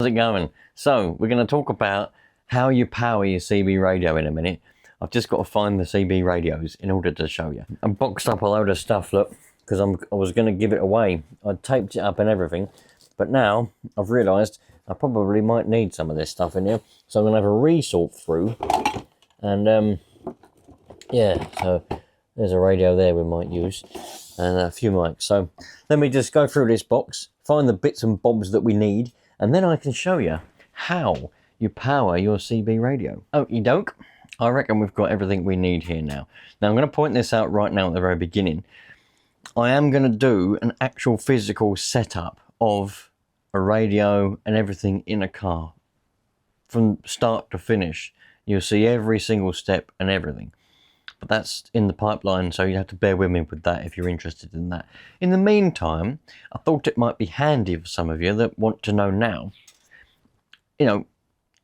How's it going? So we're going to talk about how you power your CB radio in a minute. I've just got to find the CB radios in order to show you. I boxed up a load of stuff, look, because I was going to give it away. I taped it up and everything, but now I've realised I probably might need some of this stuff in here. So I'm going to have a resort through, and yeah, so there's a radio there we might use, and a few mics. So let me just go through this box, find the bits and bobs that we need, and then I can show you how you power your CB radio. Okie doke. I reckon we've got everything we need here now. Now I'm going to point this out right now at the very beginning. I am going to do an actual physical setup of a radio and everything in a car. From start to finish. You'll see every single step and everything. But that's in the pipeline, so you have to bear with me with that if you're interested in that. In the meantime, I thought it might be handy for some of you that want to know now, you know,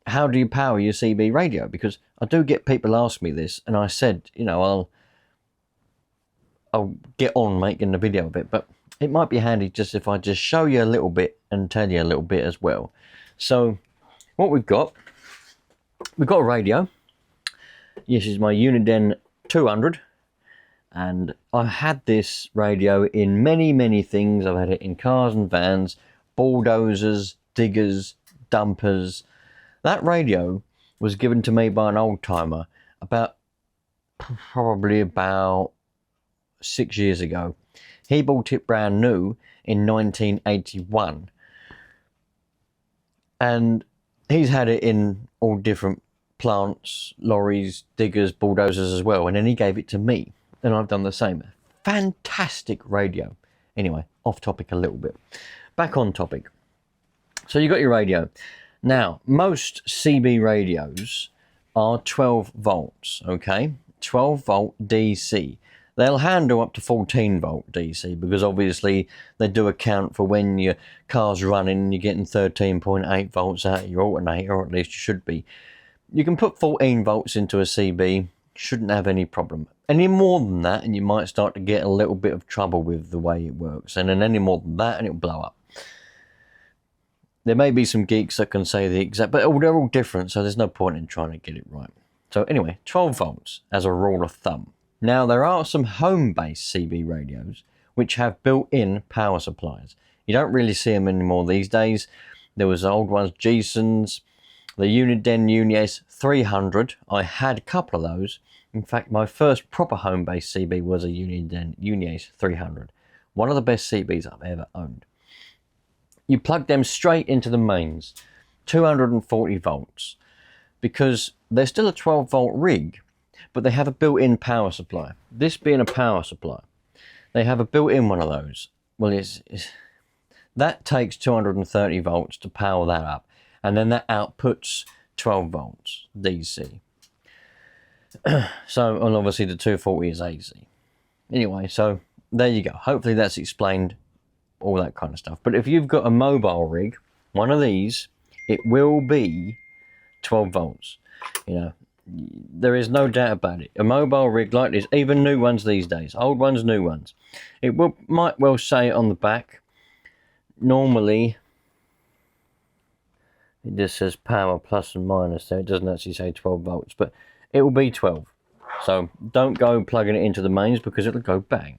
how do you power your CB radio? Because I do get people ask me this, and I said, you know, I'll get on making the video of it, but it might be handy just if I just show you a little bit and tell you a little bit as well. So what we've got a radio. This is my Uniden 200, and I've had this radio in many things. I've had it in cars and vans, bulldozers, diggers, dumpers. That radio was given to me by an old timer probably about 6 years ago. He bought it brand new in 1981, and he's had it in all different plants, lorries, diggers, bulldozers as well, and then he gave it to me, and I've done the same. Fantastic radio. Anyway, off topic a little bit, back on topic. So you got your radio. Now most CB radios are 12 volts, okay, 12 volt DC. They'll handle up to 14 volt DC because obviously they do account for when your car's running and you're getting 13.8 volts out of your alternator, or at least you should be. You can put 14 volts into a CB, shouldn't have any problem. Any more than that and you might start to get a little bit of trouble with the way it works, and then any more than that and it'll blow up. There may be some geeks that can say the exact, but they're all different, so there's no point in trying to get it right. So anyway, 12 volts as a rule of thumb. Now there are some home-based CB radios which have built-in power supplies. You don't really see them anymore these days. There was old ones, Jason's, the Uniden Unies 300. I had a couple of those. In fact, my first proper home-based CB was a Uniden Unies 300. One of the best CBs I've ever owned. You plug them straight into the mains, 240 volts, because they're still a 12 volt rig, but they have a built-in power supply. This being a power supply, they have a built-in one of those. Well, that takes 230 volts to power that up, and then that outputs 12 volts DC. So, and obviously the 240 is AC. Anyway, so there you go. Hopefully that's explained all that kind of stuff. But if you've got a mobile rig, one of these, it will be 12 volts. You know, there is no doubt about it. A mobile rig like this, even new ones these days, old ones, new ones, it might well say on the back, normally it just says power plus and minus there. It doesn't actually say 12 volts, but it will be 12. So don't go plugging it into the mains because it'll go bang.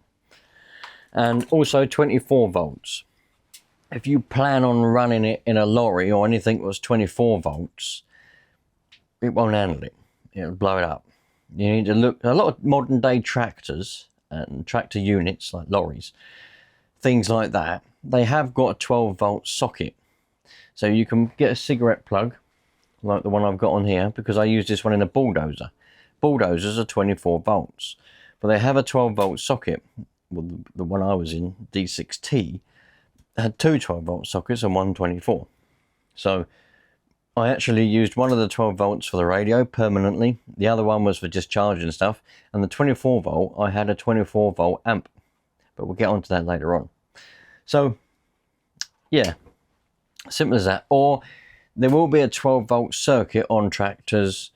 And also 24 volts. If you plan on running it in a lorry or anything that was 24 volts, it won't handle it. It'll blow it up. You need to look, a lot of modern day tractors and tractor units like lorries, things like that, they have got a 12 volt socket. So you can get a cigarette plug like the one I've got on here, because I use this one in a bulldozer. Bulldozers are 24 volts, but they have a 12 volt socket. Well, the one I was in, D6T, had two 12 volt sockets and one 24. So I actually used one of the 12 volts for the radio permanently. The other one was for just charging stuff. And the 24 volt, I had a 24 volt amp. But we'll get onto that later on. So, yeah, simple as that. Or there will be a 12 volt circuit on tractors,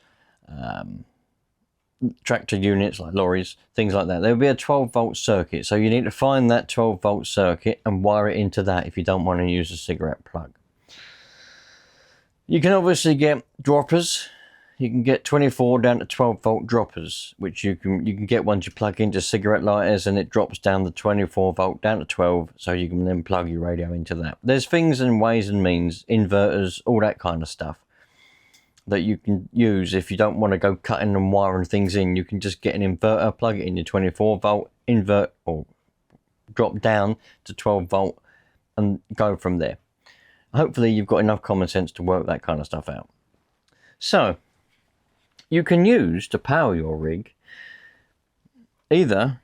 tractor units like lorries, things like that. There will be a 12 volt circuit, so you need to find that 12 volt circuit and wire it into that if you don't want to use a cigarette plug. You can obviously get droppers. You can get 24 down to 12 volt droppers, which you can get once you plug into cigarette lighters, and it drops down the 24 volt down to 12, so you can then plug your radio into that. There's things and ways and means, inverters, all that kind of stuff that you can use if you don't want to go cutting and wiring things in. You can just get an inverter, plug it in your 24 volt, invert or drop down to 12 volt and go from there. Hopefully you've got enough common sense to work that kind of stuff out. So you can use to power your rig either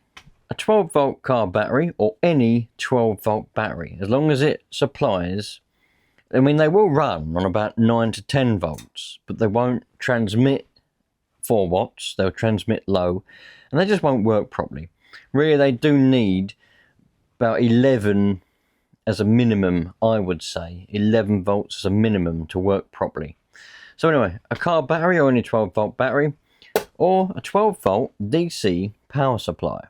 a 12 volt car battery or any 12 volt battery, as long as it supplies. I mean, they will run on about 9 to 10 volts, but they won't transmit 4 watts. They'll transmit low, and they just won't work properly. Really, they do need about 11 as a minimum, I would say. 11 volts as a minimum to work properly. So anyway, a car battery or any 12 volt battery, or a 12 volt DC power supply.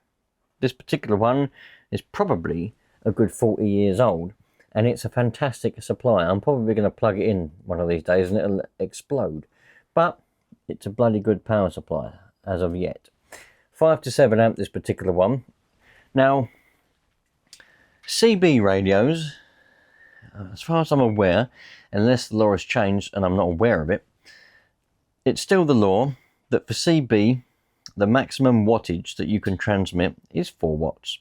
This particular one is probably a good 40 years old, and it's a fantastic supply. I'm probably going to plug it in one of these days and it'll explode. But it's a bloody good power supply as of yet. 5 to 7 amp this particular one. Now, CB radios, as far as I'm aware, unless the law has changed and I'm not aware of it, it's still the law that for CB, the maximum wattage that you can transmit is 4 watts.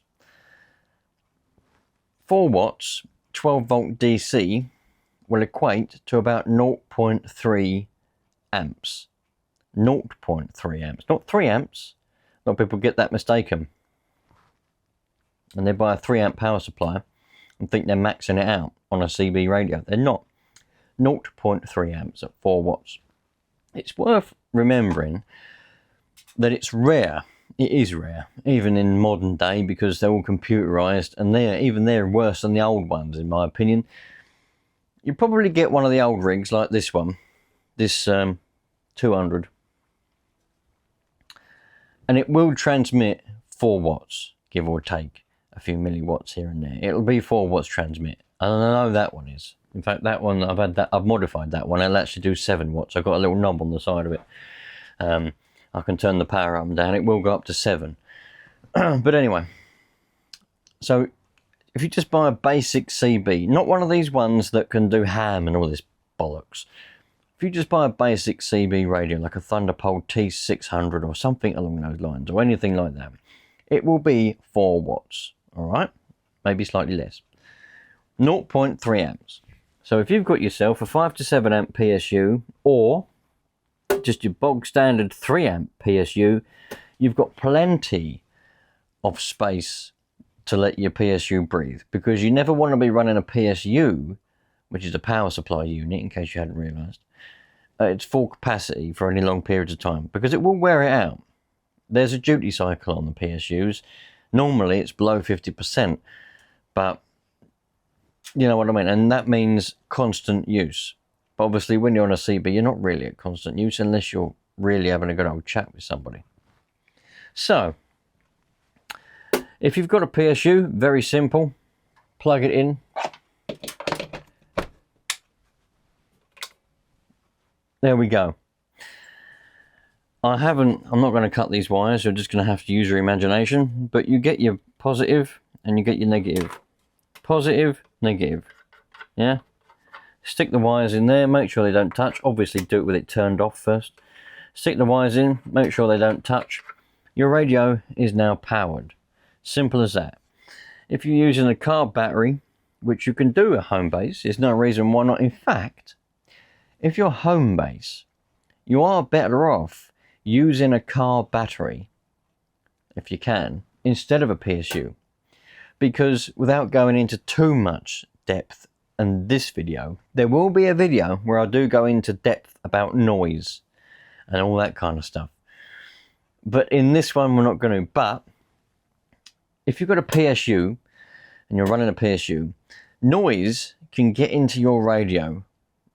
4 watts, 12 volt DC, will equate to about 0.3 amps. 0.3 amps, not 3 amps. A lot of people get that mistaken. And they buy a 3 amp power supply and think they're maxing it out on a CB radio. They're not. 0.3 amps at 4 watts. It's worth remembering that it's rare. It is rare, even in modern day, because they're all computerized, and they're worse than the old ones, in my opinion. You probably get one of the old rigs like this one, this 200, and it will transmit 4 watts, give or take a few milliwatts here and there. It'll be 4 watts transmit, and I know that one is. In fact, that one I've modified that one. It'll actually do 7 watts. I've got a little knob on the side of it. I can turn the power up and down. It will go up to 7. But anyway, so if you just buy a basic CB, not one of these ones that can do ham and all this bollocks. If you just buy a basic CB radio, like a Thunderpole T600 or something along those lines, or anything like that, it will be 4 watts, all right? Maybe slightly less. 0.3 amps. So if you've got yourself a 5 to 7 amp PSU, or just your bog standard 3 amp PSU, you've got plenty of space to let your PSU breathe, because you never want to be running a PSU, which is a power supply unit, in case you hadn't realised, at its full capacity for any long periods of time, because it will wear it out. There's a duty cycle on the PSUs. Normally it's below 50%, but you know what I mean, and that means constant use. But obviously when you're on a CB, you're not really at constant use unless you're really having a good old chat with somebody. So if you've got a PSU, very simple, plug it in. There we go. I'm not going to cut these wires, you're just going to have to use your imagination, but you get your positive and you get your negative. Positive, negative. Yeah? Stick the wires in there, make sure they don't touch. Obviously do it with it turned off first. Stick the wires in, make sure they don't touch. Your radio is now powered. Simple as that. If you're using a car battery, which you can do at home base, there's no reason why not. In fact, if you're home base, you are better off using a car battery, if you can, instead of a PSU. Because without going into too much depth in this video, there will be a video where I do go into depth about noise and all that kind of stuff. But in this one, we're not going to. But if you've got a PSU and you're running a PSU, noise can get into your radio.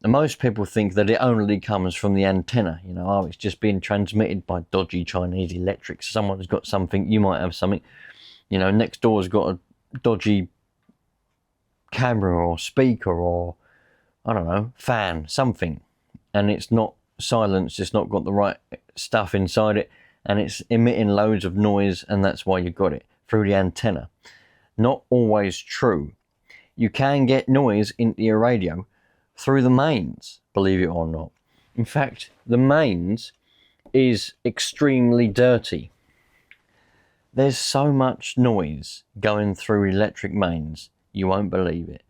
And most people think that it only comes from the antenna. You know, oh, it's just being transmitted by dodgy Chinese electrics. Someone's got something, you might have something. You know, next door's got a dodgy camera or speaker or, I don't know, fan, something. and it's not silenced, it's not got the right stuff inside it, and it's emitting loads of noise, and that's why you got it through the antenna. Not always true. You can get noise into your radio through the mains, believe it or not. In fact, the mains is extremely dirty. There's so much noise going through electric mains, you won't believe it.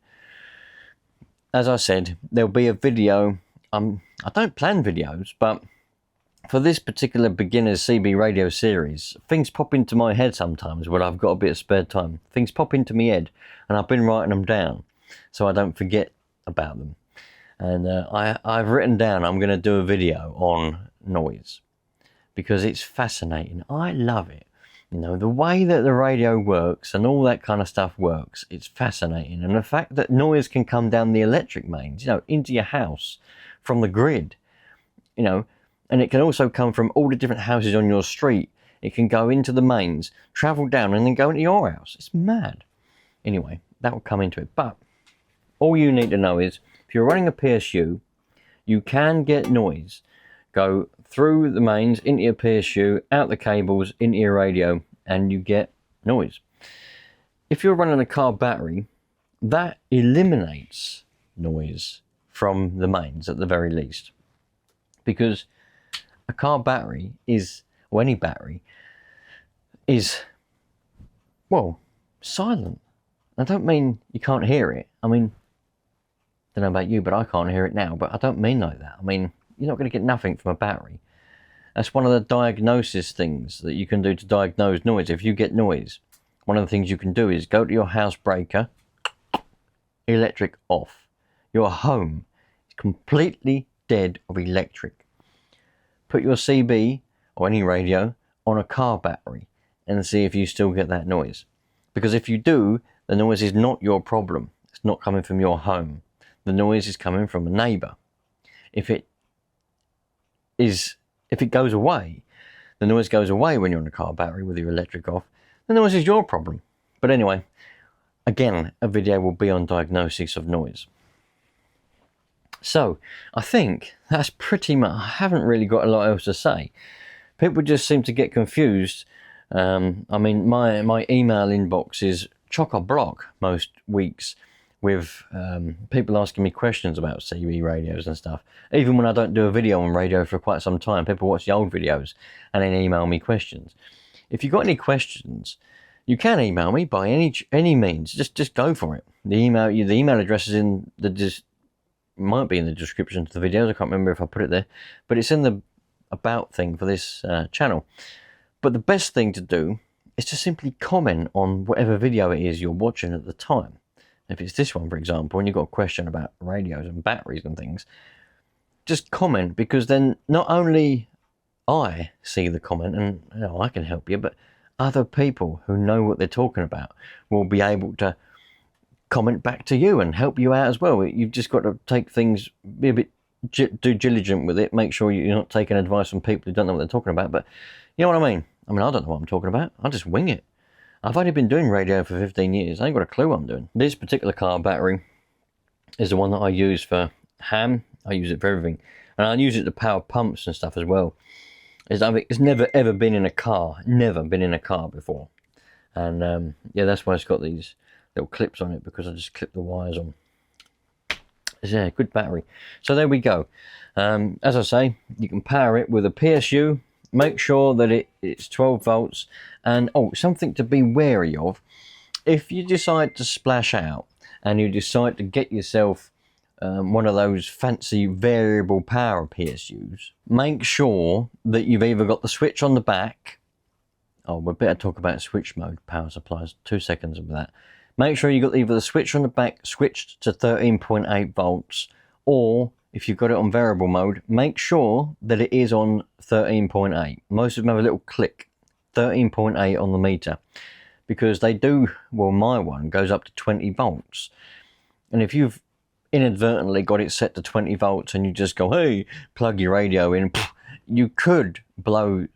As I said, there'll be a video. I don't plan videos, but for this particular beginner's CB radio series, things pop into my head sometimes when I've got a bit of spare time. Things pop into my head, and I've been writing them down so I don't forget about them. And I've written down I'm going to do a video on noise because it's fascinating. I love it. You know, the way that the radio works and all that kind of stuff works, it's fascinating. And the fact that noise can come down the electric mains, you know, into your house from the grid, you know, and it can also come from all the different houses on your street. It can go into the mains, travel down, and then go into your house. It's mad. Anyway, that will come into it. But all you need to know is, if you're running a PSU, you can get noise go through the mains into your PSU, out the cables, into your radio, and you get noise. If you're running a car battery, that eliminates noise from the mains at the very least. Because a car battery is, or any battery, is, well, silent. I don't mean you can't hear it. I mean, I don't know about you, but I can't hear it now, but I don't mean like that. I mean, you're not going to get nothing from a battery. That's one of the diagnosis things that you can do to diagnose noise. If you get noise, one of the things you can do is go to your house breaker, electric off. Your home is completely dead of electric. Put your CB or any radio on a car battery and see if you still get that noise. Because if you do, the noise is not your problem. It's not coming from your home. The noise is coming from a neighbour. If it goes away, the noise goes away when you're on a car battery with your electric off, the noise is your problem. But anyway, again, a video will be on diagnosis of noise. So, I think that's pretty much, I haven't really got a lot else to say. People just seem to get confused. I mean, my email inbox is chock-a-block most weeks with people asking me questions about CB radios and stuff. Even when I don't do a video on radio for quite some time, people watch the old videos and then email me questions. If you've got any questions, you can email me by any means. Just go for it. The email address is in might be in the description to the videos. I can't remember if I put it there, but it's in the about thing for this channel. But the best thing to do is to simply comment on whatever video it is you're watching at the time. If it's this one, for example, and you've got a question about radios and batteries and things, just comment, because then not only I see the comment and I can help you, but other people who know what they're talking about will be able to comment back to you and help you out as well. You've just got to take things, be a bit due diligent with it, make sure you're not taking advice from people who don't know what they're talking about. But you know what I mean? I don't know what I'm talking about. I just wing it. I've only been doing radio for 15 years. I ain't got a clue what I'm doing. This particular car battery is the one that I use for ham. I use it for everything. And I use it to power pumps and stuff as well. It's never ever been in a car. Never been in a car before. And yeah, that's why it's got these little clips on it, because I just clip the wires on. Yeah, good battery. So there we go. As I say, you can power it with a PSU. Make sure that it's 12 volts. And something to be wary of. If you decide to splash out and you decide to get yourself one of those fancy variable power PSUs, make sure that you've either got the switch on the back. We better talk about switch mode power supplies. 2 seconds of that. Make sure you've got either the switch on the back switched to 13.8 volts, or if you've got it on variable mode, make sure that it is on 13.8. Most of them have a little click, 13.8 on the meter, because they do, well, my one goes up to 20 volts. And if you've inadvertently got it set to 20 volts and you just go, hey, plug your radio in, you could blow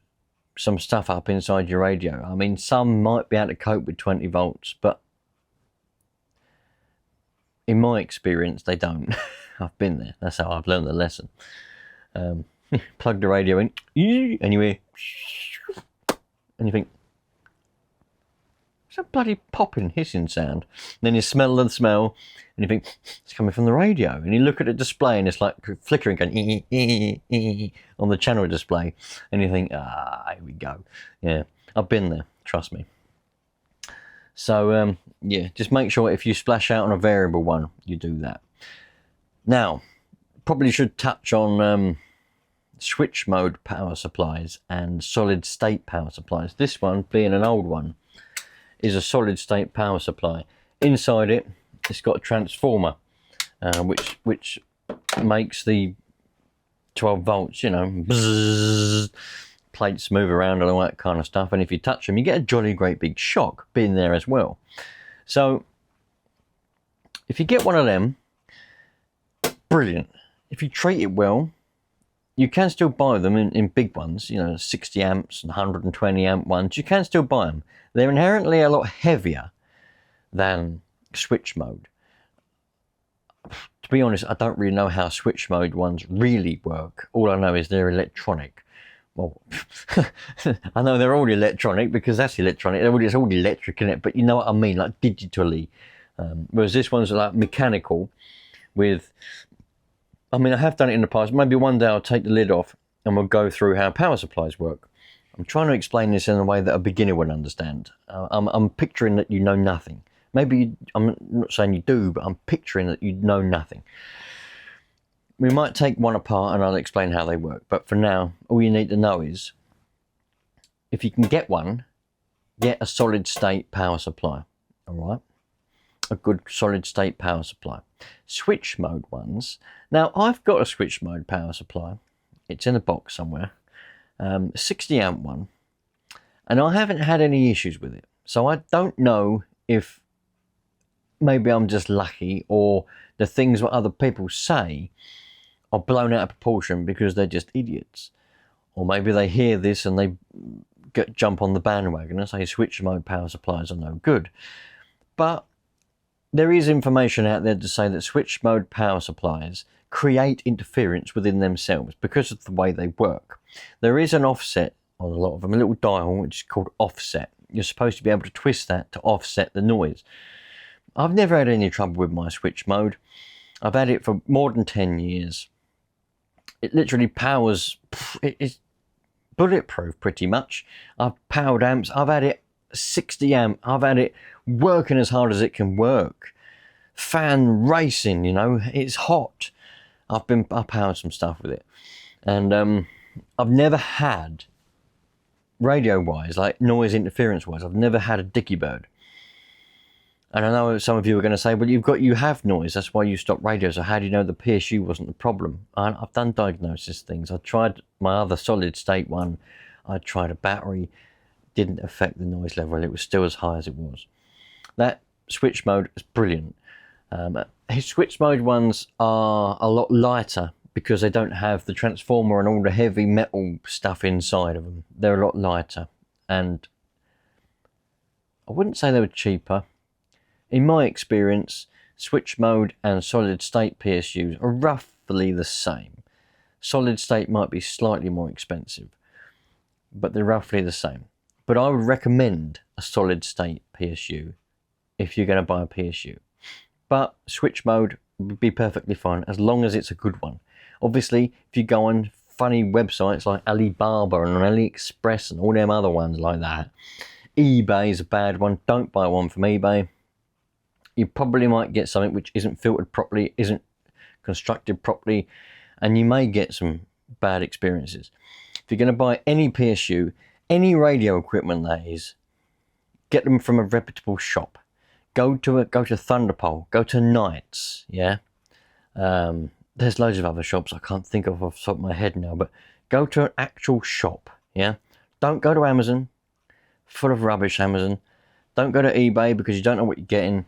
some stuff up inside your radio. I mean, some might be able to cope with 20 volts, but in my experience, they don't. I've been there. That's how I've learned the lesson. Plug the radio in, anyway, and you think, it's a bloody popping, hissing sound. And then you smell the smell, and you think, it's coming from the radio. And you look at the display, and it's like flickering, going on the channel display. And you think, here we go. Yeah, I've been there, trust me. So, yeah, just make sure if you splash out on a variable one, you do that. Now, probably should touch on switch mode power supplies and solid state power supplies. This one, being an old one, is a solid state power supply. Inside it, it's got a transformer, which makes the 12 volts, you know, bzzz, plates move around and all that kind of stuff. And if you touch them, you get a jolly great big shock being there as well. So if you get one of them, brilliant. If you treat it well, you can still buy them in big ones, you know, 60 amps and 120 amp ones. You can still buy them. They're inherently a lot heavier than switch mode. To be honest, I don't really know how switch mode ones really work. All I know is they're electronic. Well, I know they're all electronic because that's electronic. It's all electric in it, but you know what I mean, like digitally. Whereas this one's like mechanical with, I mean, I have done it in the past. Maybe one day I'll take the lid off and we'll go through how power supplies work. I'm trying to explain this in a way that a beginner would understand. I'm picturing that you know nothing. Maybe, I'm not saying you do, but I'm picturing that you know nothing. We might take one apart and I'll explain how they work. But for now, all you need to know is, if you can get one, get a solid state power supply. All right? A good solid state power supply. Switch mode ones. Now, I've got a switch mode power supply. It's in a box somewhere. 60 amp one. And I haven't had any issues with it. So I don't know if maybe I'm just lucky, or the things what other people say are blown out of proportion because they're just idiots. Or maybe they hear this and they jump on the bandwagon and say switch mode power supplies are no good. But there is information out there to say that switch mode power supplies create interference within themselves because of the way they work. There is an offset on a lot of them, a little dial which is called offset. You're supposed to be able to twist that to offset the noise. I've never had any trouble with my switch mode. I've had it for more than 10 years. It literally powers, it's bulletproof pretty much. I've powered amps, I've had it 60 amp, I've had it working as hard as it can work. Fan racing, you know, it's hot. I powered some stuff with it. And I've never had, radio-wise, like noise interference-wise, I've never had a dicky bird. And I know some of you are going to say, well, you have noise, that's why you stopped radio, so how do you know the PSU wasn't the problem? I've done diagnosis things. I tried my other solid state one. I tried a battery. Didn't affect the noise level. It was still as high as it was. That switch mode is brilliant. His switch mode ones are a lot lighter because they don't have the transformer and all the heavy metal stuff inside of them. They're a lot lighter, and I wouldn't say they were cheaper. In my experience, switch mode and solid state PSUs are roughly the same. Solid state might be slightly more expensive, but they're roughly the same. But I would recommend a solid state PSU if you're going to buy a PSU. But switch mode would be perfectly fine as long as it's a good one. Obviously, if you go on funny websites like Alibaba and AliExpress and all them other ones like that, eBay is a bad one. Don't buy one from eBay. You probably might get something which isn't filtered properly, isn't constructed properly, and you may get some bad experiences. If you're going to buy any PSU, any radio equipment that is, get them from a reputable shop. Go to Thunderpole, go to Knights, yeah. There's loads of other shops I can't think of off the top of my head now, but go to an actual shop, yeah. Don't go to Amazon, full of rubbish Amazon. Don't go to eBay because you don't know what you're getting.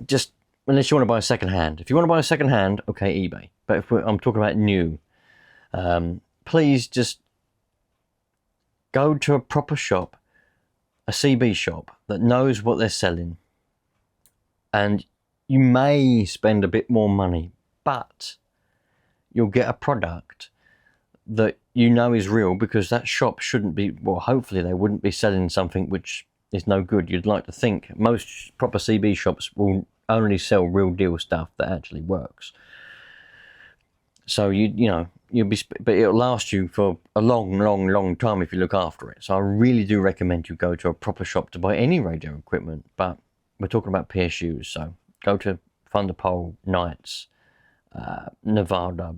Just, unless you want to buy a second hand. If you want to buy a second hand, okay, eBay. But if I'm talking about new, please just go to a proper shop, a CB shop that knows what they're selling. And you may spend a bit more money, but you'll get a product that you know is real, because that shop shouldn't be, well, hopefully they wouldn't be selling something which is no good. You'd like to think most proper CB shops will only sell real deal stuff that actually works. So you know, but it'll last you for a long time if you look after it. So I really do recommend you go to a proper shop to buy any radio equipment, but we're talking about PSUs, so go to Thunderpole, Knights, Nevada,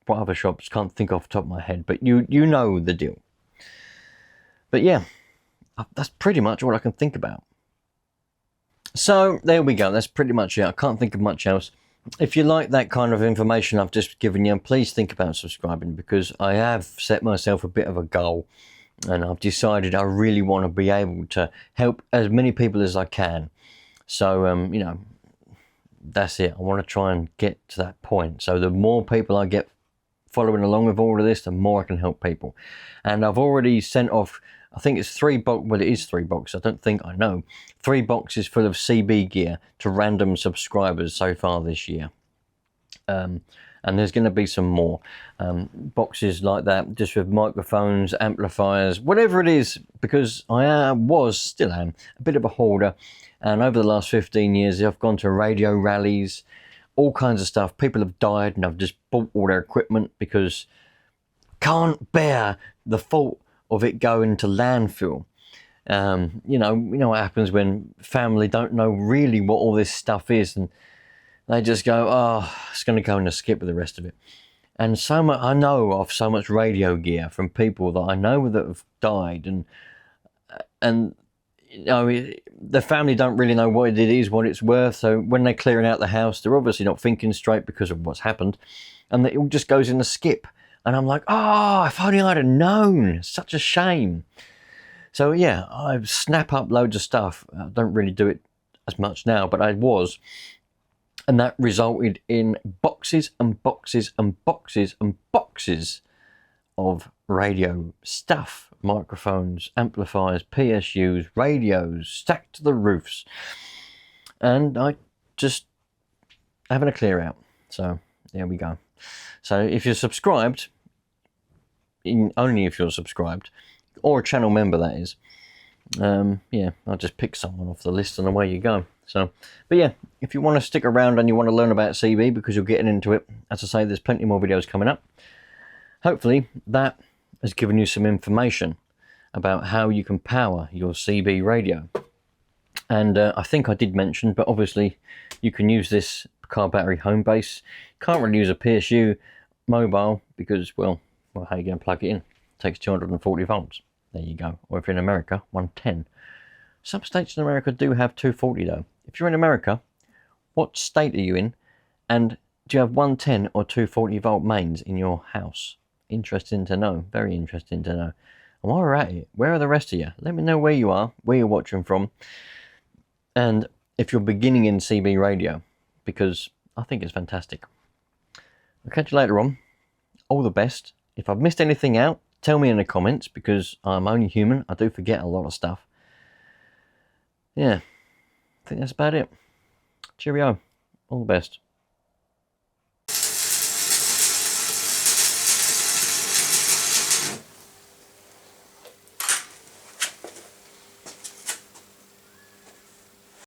what other shops, can't think off the top of my head, but you know the deal. But yeah, that's pretty much all I can think about. So there we go, that's pretty much it. I can't think of much else. If you like that kind of information I've just given you, please think about subscribing, because I have set myself a bit of a goal, and I've decided I really want to be able to help as many people as I can. So, you know, that's it. I want to try and get to that point. So the more people I get following along with all of this, the more I can help people. And I've already sent off, I think it's 3 boxes, well, it is 3 boxes, I don't think, I know, 3 boxes full of CB gear to random subscribers so far this year. And there's going to be some more boxes like that, just with microphones, amplifiers, whatever it is, because I still am, a bit of a hoarder. And over the last 15 years, I've gone to radio rallies, all kinds of stuff. People have died, and I've just bought all their equipment because can't bear the thought of it going to landfill. You know what happens when family don't know really what all this stuff is, and they just go, oh, it's going to go in the skip with the rest of it. And so much, I know of so much radio gear from people that I know that have died, and you know, the family don't really know what it is, what it's worth. So when they're clearing out the house, they're obviously not thinking straight because of what's happened, and it all just goes in the skip. And I'm like, oh, if only I'd have known. Such a shame. So yeah, I snap up loads of stuff. I don't really do it as much now, but I was. And that resulted in boxes and boxes and boxes and boxes of radio stuff. Microphones, amplifiers, PSUs, radios, stacked to the roofs. And I just having a clear out. So there we go. So if you're subscribed, only if you're subscribed, or a channel member that is, yeah, I'll just pick someone off the list and away you go. So, but yeah, if you want to stick around and you want to learn about CB because you're getting into it, as I say, there's plenty more videos coming up. Hopefully that has given you some information about how you can power your CB radio. And I think I did mention, but obviously you can use this car battery home base. Can't really use a PSU mobile because, well, how are you going to plug it in? It takes 240 volts. There you go. Or if you're in America, 110. Some states in America do have 240 though. If you're in America, what state are you in? And do you have 110 or 240 volt mains in your house? Interesting to know. Very interesting to know. And while we're at it, where are the rest of you? Let me know where you are, where you're watching from, and if you're beginning in CB radio, because I think it's fantastic. I'll catch you later on. All the best. If I've missed anything out, tell me in the comments, because I'm only human. I do forget a lot of stuff. Yeah, I think that's about it. Cheerio. All the best.